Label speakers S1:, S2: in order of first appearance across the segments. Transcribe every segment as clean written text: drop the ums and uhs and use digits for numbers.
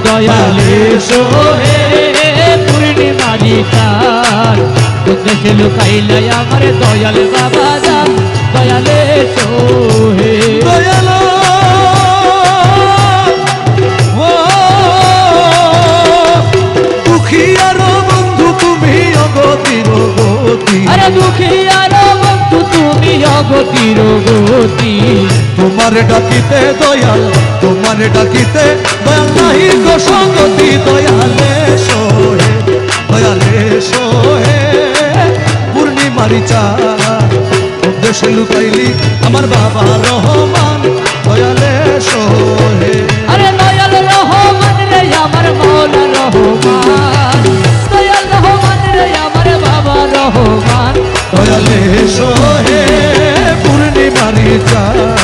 S1: দয়ালে সোহে পূর্ণিমারি চাঁদ দেশে লুকাইলে আমার দয়াল বাবা জান দয়ালে সোহে
S2: দয়াল দুঃখিয়ার বন্ধু তুমি অগতির গতি
S1: আরে দুঃখিয়ার বন্ধু তুমি অগতির গতি
S2: তোমারে ডাকিতে দয়াল তোমারে ডাকিতে দয়াল নাহি গো সঙ্গতি দয়ালে সোহে পূর্ণিমারি চাঁদ দেশে লুকাইলি আমার বাবা রহমান দয়ালে সোহে
S1: আরে দয়াল রহমান রে আমার মৌলা রহমান দয়াল রহমান রে আমার বাবা রহমান
S2: দয়ালে সোহে পূর্ণিমারি চাঁদ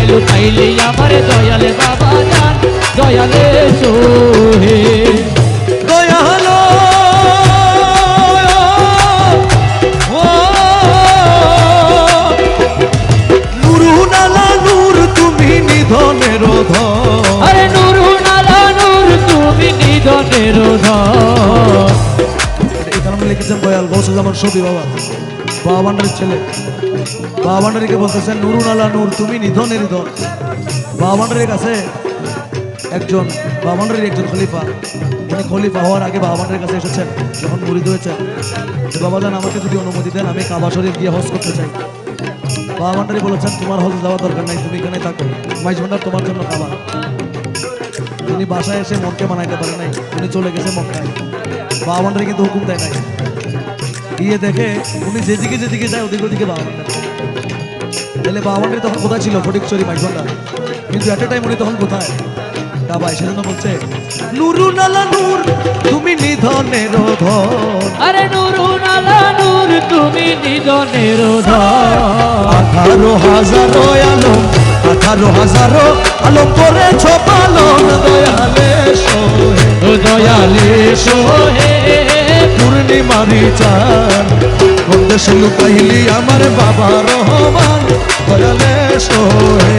S1: লুকাইলে আমার দয়াল বাবা জান দয়ালে সোহে
S2: দয়াল নুরুনালা নূর তুমি নিধনের ধন
S1: আরে নুরুনালা নূর তুমি নিধনের ধন
S2: এই কারণে লিখেছেন দয়াল গৌসুজ্জামান শফি বাবা বাবা ভান্ডারীর ছেলে বাবা ভান্ডারীকে বলতেছেন নুরুনালা নূর তুমি নিধনের ধন বাবা ভান্ডারীর কাছে একজন বাবা ভান্ডারীর একজন খলিফা উনি খলিফা হওয়ার আগে বাবা ভান্ডারীর কাছে এসেছেন যখন মুরিদ হয়েছেন যে বাবা জান আমাকে যদি অনুমতি দেন আমি কাবা শরীফ গিয়ে হজ করতে চাই বাবা ভান্ডারী বলেছেন তোমার হজ যাওয়ার দরকার নাই তুমি এখানে থাকো মাইজ ভান্ডার তোমার জন্য কাবা তিনি বাসায় এসে মনকে মানাইতে পারে নাই উনি চলে গেছে মক্কায় বাবা ভান্ডারী কিন্তু হুকুম দেয় নাই গিয়ে দেখে উনি যেদিকে যায় ওদিকে বাবা ভান্ডারী তাহলে বাবা ভান্ডারী তখন কোথায় ছিল ফটিকছড়ি মাইজ ভান্ডার কিন্তু এট এ টাইম উনি তখন কোথায় কাবায় সেজন্য বলছে নুরুনালা নূর তুমি নিধনের ধন
S1: আরে নুরুনালা নূর তুমি নিধনের ধন
S2: 18,000 আলম করেছ পালন দয়ালে সোহে
S1: দয়ালে সোহে
S2: পূর্ণিমারি চাঁদ কোন দেশে লুকাইলি আমার বাবা রহমান দয়ালে সোহে